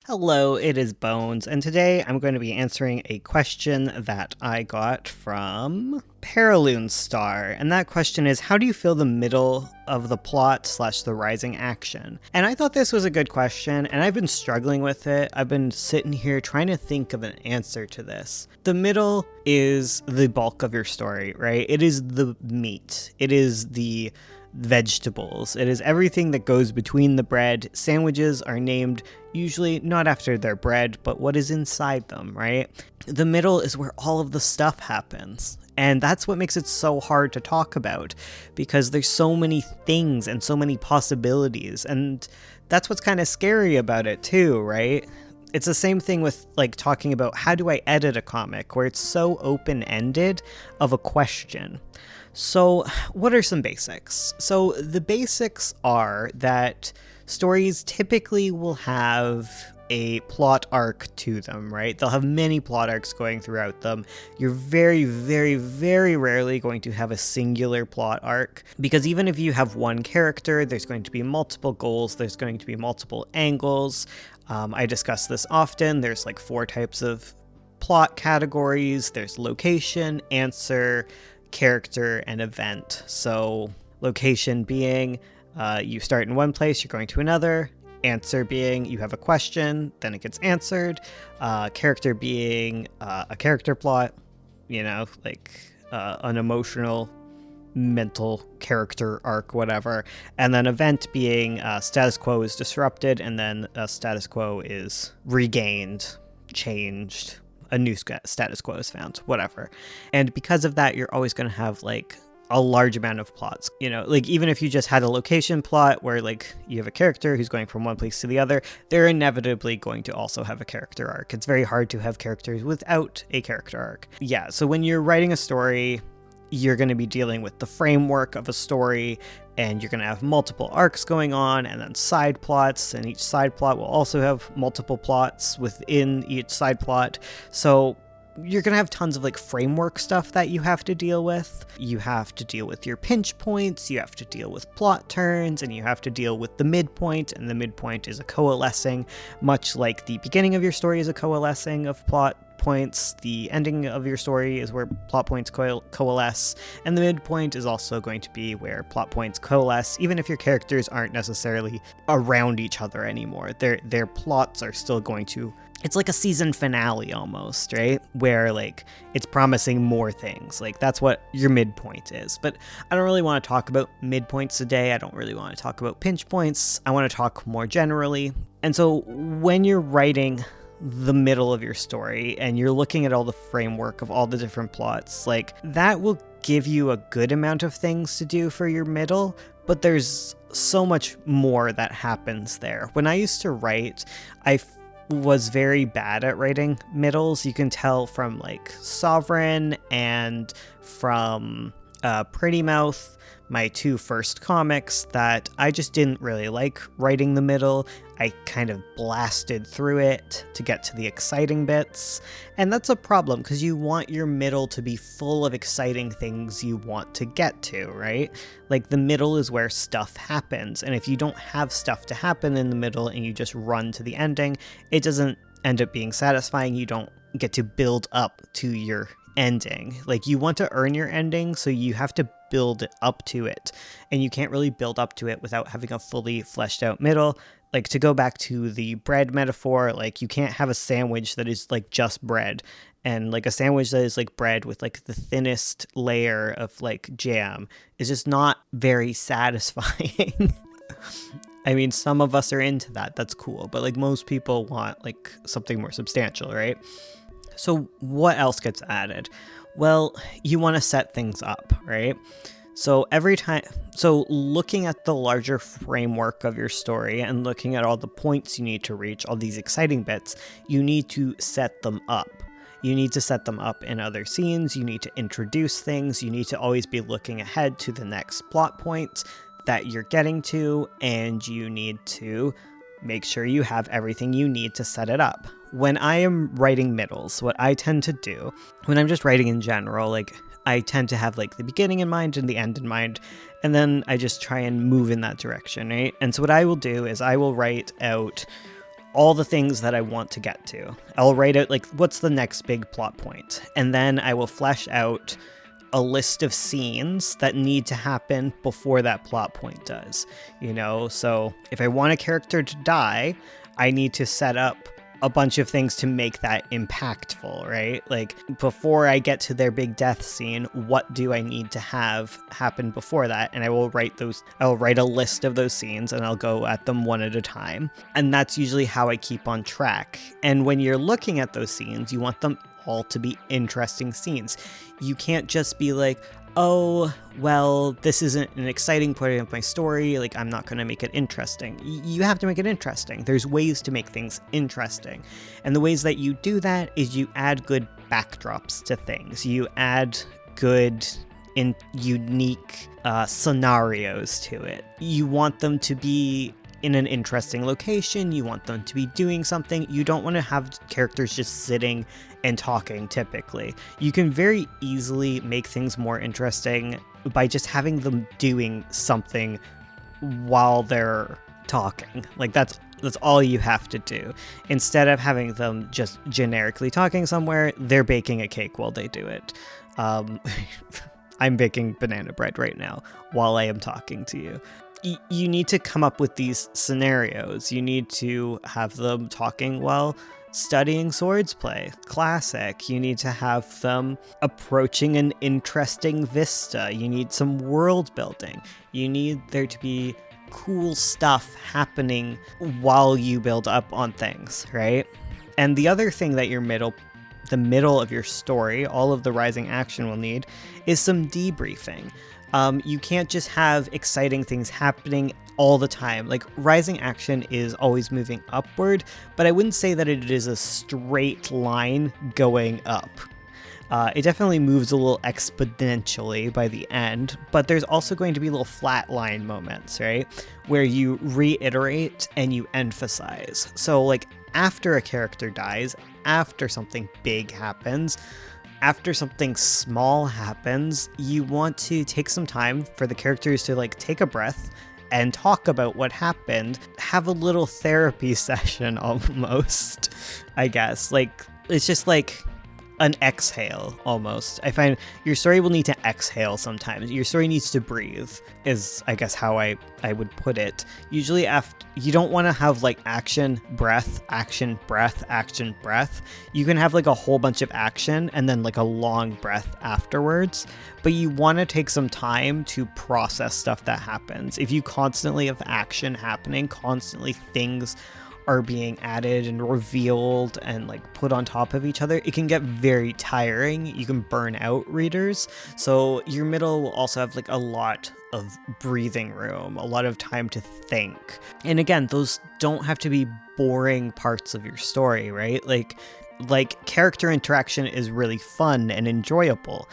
Hello, it is Bones, and today I'm going to be answering a question that I got from Paraloon Star. And that question is, how do you feel the middle of the plot / the rising action? And I thought this was a good question, and I've been struggling with it. I've been sitting here trying to think of an answer to this. The middle is the bulk of your story, right? It is the meat. It is the vegetables. It is everything that goes between the bread. Sandwiches are named usually not after their bread, but what is inside them, right? The middle is where all of the stuff happens. And that's what makes it so hard to talk about, because there's so many things and so many possibilities. And that's what's kind of scary about it too, right? It's the same thing with like talking about how do I edit a comic, where it's so open-ended of a question. So what are some basics? So the basics are that stories typically will have a plot arc to them, right? They'll have many plot arcs going throughout them. You're very, very, very rarely going to have a singular plot arc, because even if you have one character, there's going to be multiple goals, there's going to be multiple angles. I discuss this often. There's like 4 types of plot categories. There's location, answer, character, and event. So location being you start in one place, you're going to another. Answer being you have a question, then it gets answered. Character being a character plot, like an emotional, mental character arc, whatever. And then event being status quo is disrupted, and then status quo is regained, changed, a new status quo is found, whatever. And because of that, you're always going to have like a large amount of plots, like even if you just had a location plot where like you have a character who's going from one place to the other, they're inevitably going to also have a character arc. It's very hard to have characters without a character arc. Yeah, so when you're writing a story, you're going to be dealing with the framework of a story, and you're going to have multiple arcs going on, and then side plots, and each side plot will also have multiple plots within each side plot. So you're going to have tons of like framework stuff that you have to deal with. You have to deal with your pinch points, you have to deal with plot turns, and you have to deal with the midpoint, and the midpoint is a coalescing, much like the beginning of your story is a coalescing of plot points. The ending of your story is where plot points coalesce, and the midpoint is also going to be where plot points coalesce, even if your characters aren't necessarily around each other anymore. Their plots are still going to... It's like a season finale almost, right? Where like it's promising more things. Like that's what your midpoint is. But I don't really want to talk about midpoints today. I don't really want to talk about pinch points. I want to talk more generally. And so when you're writing the middle of your story and you're looking at all the framework of all the different plots, like that will give you a good amount of things to do for your middle, but there's so much more that happens there. When I used to write, I was very bad at writing middles. You can tell from like Sovereign and from Pretty Mouth, my 2 first comics, that I just didn't really like writing the middle. I kind of blasted through it to get to the exciting bits. And that's a problem, because you want your middle to be full of exciting things you want to get to, right? Like the middle is where stuff happens. And if you don't have stuff to happen in the middle and you just run to the ending, it doesn't end up being satisfying. You don't get to build up to your ending. Like you want to earn your ending, so you have to build up to it. And you can't really build up to it without having a fully fleshed out middle. Like to go back to the bread metaphor, like you can't have a sandwich that is like just bread, and like a sandwich that is like bread with like the thinnest layer of like jam is just not very satisfying. I mean, some of us are into that. That's cool. But like most people want like something more substantial, right? So what else gets added? Well, you want to set things up, right? So looking at the larger framework of your story and looking at all the points you need to reach, all these exciting bits, you need to set them up. You need to set them up in other scenes, you need to introduce things, you need to always be looking ahead to the next plot point that you're getting to, and you need to make sure you have everything you need to set it up. When I am writing middles, what I tend to do, when I'm just writing in general, like I tend to have like the beginning in mind and the end in mind, and then I just try and move in that direction, right? And so what I will do is I will write out all the things that I want to get to. I'll write out like what's the next big plot point, and then I will flesh out a list of scenes that need to happen before that plot point does. So if I want a character to die, I need to set up a bunch of things to make that impactful, right? Like before I get to their big death scene, what do I need to have happen before that? And I'll write a list of those scenes and I'll go at them one at a time. And that's usually how I keep on track. And when you're looking at those scenes, you want them all to be interesting scenes. You can't just be like, oh, well, this isn't an exciting point of my story, like I'm not going to make it interesting. You have to make it interesting. There's ways to make things interesting. And the ways that you do that is you add good backdrops to things. You add good and unique scenarios to it. You want them to be in an interesting location. You want them to be doing something. You don't want to have characters just sitting and talking typically. You can very easily make things more interesting by just having them doing something while they're talking. Like that's all you have to do. Instead of having them just generically talking somewhere, they're baking a cake while they do it. I'm baking banana bread right now while I am talking to you. You need to come up with these scenarios. You need to have them talking while studying swords play. Classic. You need to have them approaching an interesting vista. You need some world building. You need there to be cool stuff happening while you build up on things, right? And the other thing that the middle of your story, all of the rising action will need, is some debriefing. You can't just have exciting things happening all the time. Like rising action is always moving upward, but I wouldn't say that it is a straight line going up. It definitely moves a little exponentially by the end, but there's also going to be little flat line moments, right? Where you reiterate and you emphasize. So like after a character dies, after something big happens, after something small happens, you want to take some time for the characters to like take a breath and talk about what happened. Have a little therapy session almost, I guess. Like, it's just like an exhale almost. I find your story will need to exhale sometimes. Your story needs to breathe is, I guess, how I would put it. Usually after, you don't want to have like action, breath, action, breath, action, breath. You can have like a whole bunch of action and then like a long breath afterwards, but you want to take some time to process stuff that happens. If you constantly have action happening, constantly things are being added and revealed and like put on top of each other, it can get very tiring. You can burn out readers. So your middle will also have like a lot of breathing room, a lot of time to think. And again, those don't have to be boring parts of your story, right? Like character interaction is really fun and enjoyable.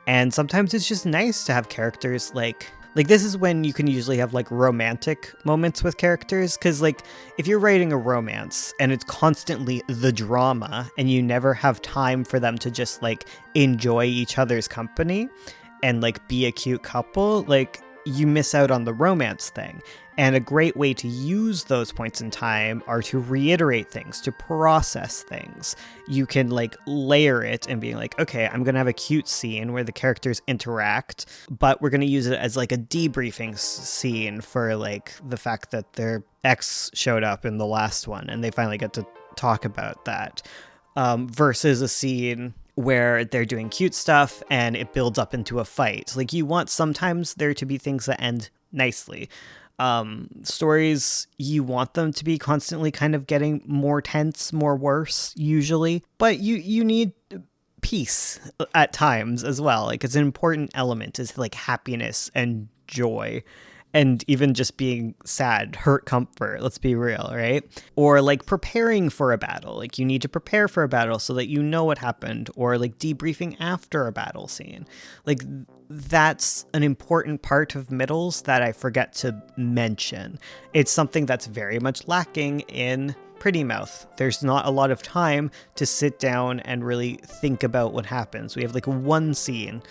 And sometimes it's just nice to have characters like this is when you can usually have like romantic moments with characters, because like if you're writing a romance and it's constantly the drama and you never have time for them to just like enjoy each other's company and like be a cute couple, like you miss out on the romance thing. And a great way to use those points in time are to reiterate things, to process things. You can like layer it and be like, okay, I'm going to have a cute scene where the characters interact, but we're going to use it as like a debriefing scene for like the fact that their ex showed up in the last one and they finally get to talk about that, versus a scene where they're doing cute stuff and it builds up into a fight. Like you want sometimes there to be things that end nicely. Stories, you want them to be constantly kind of getting more tense, more worse usually, but you need peace at times as well. Like it's an important element is like happiness and joy. And even just being sad, hurt, comfort, let's be real, right? Or like preparing for a battle. Like you need to prepare for a battle so that you know what happened, or like debriefing after a battle scene. Like that's an important part of middles that I forget to mention. It's something that's very much lacking in Pretty Mouth. There's not a lot of time to sit down and really think about what happens. We have like one scene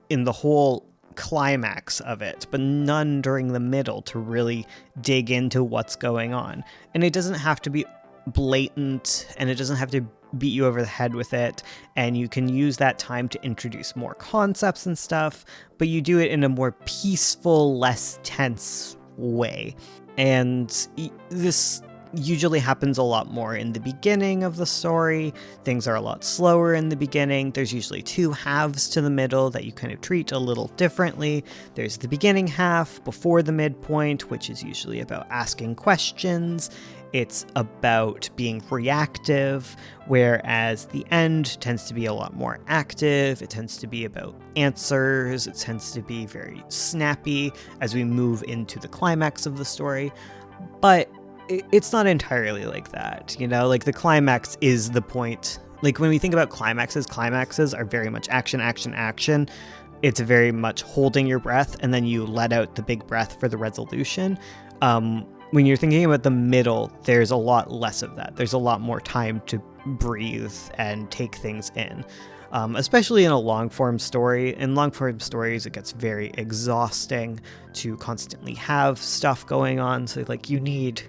in the whole climax of it, but none during the middle to really dig into what's going on. And it doesn't have to be blatant and it doesn't have to beat you over the head with it, and you can use that time to introduce more concepts and stuff, but you do it in a more peaceful, less tense way. And this usually happens a lot more in the beginning of the story. Things are a lot slower in the beginning. There's usually 2 halves to the middle that you kind of treat a little differently. There's the beginning half before the midpoint, which is usually about asking questions. It's about being reactive, whereas the end tends to be a lot more active. It tends to be about answers. It tends to be very snappy as we move into the climax of the story. But it's not entirely like that, you know? Like, the climax is the point. Like, when we think about climaxes are very much action, action, action. It's very much holding your breath, and then you let out the big breath for the resolution. When you're thinking about the middle, there's a lot less of that. There's a lot more time to breathe and take things in. Especially in a long-form story. In long-form stories, it gets very exhausting to constantly have stuff going on. So, like, you need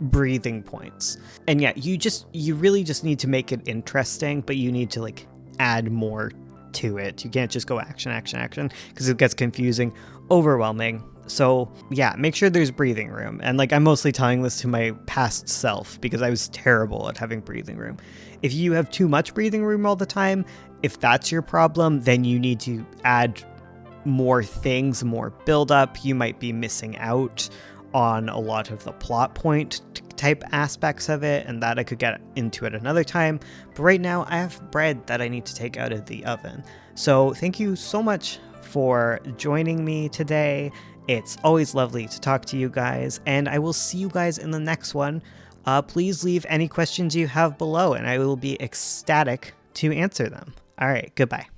breathing points. And yeah, you really just need to make it interesting, but you need to, like, add more to it. You can't just go action, action, action, because it gets confusing, overwhelming. So yeah, make sure there's breathing room. And, like, I'm mostly telling this to my past self because I was terrible at having breathing room. If you have too much breathing room all the time, if that's your problem, then you need to add more things, more build-up. You might be missing out on a lot of the plot point type aspects of it, and that I could get into at another time. But right now I have bread that I need to take out of the oven. So thank you so much for joining me today. It's always lovely to talk to you guys, and I will see you guys in the next one. Please leave any questions you have below, and I will be ecstatic to answer them. All right, goodbye.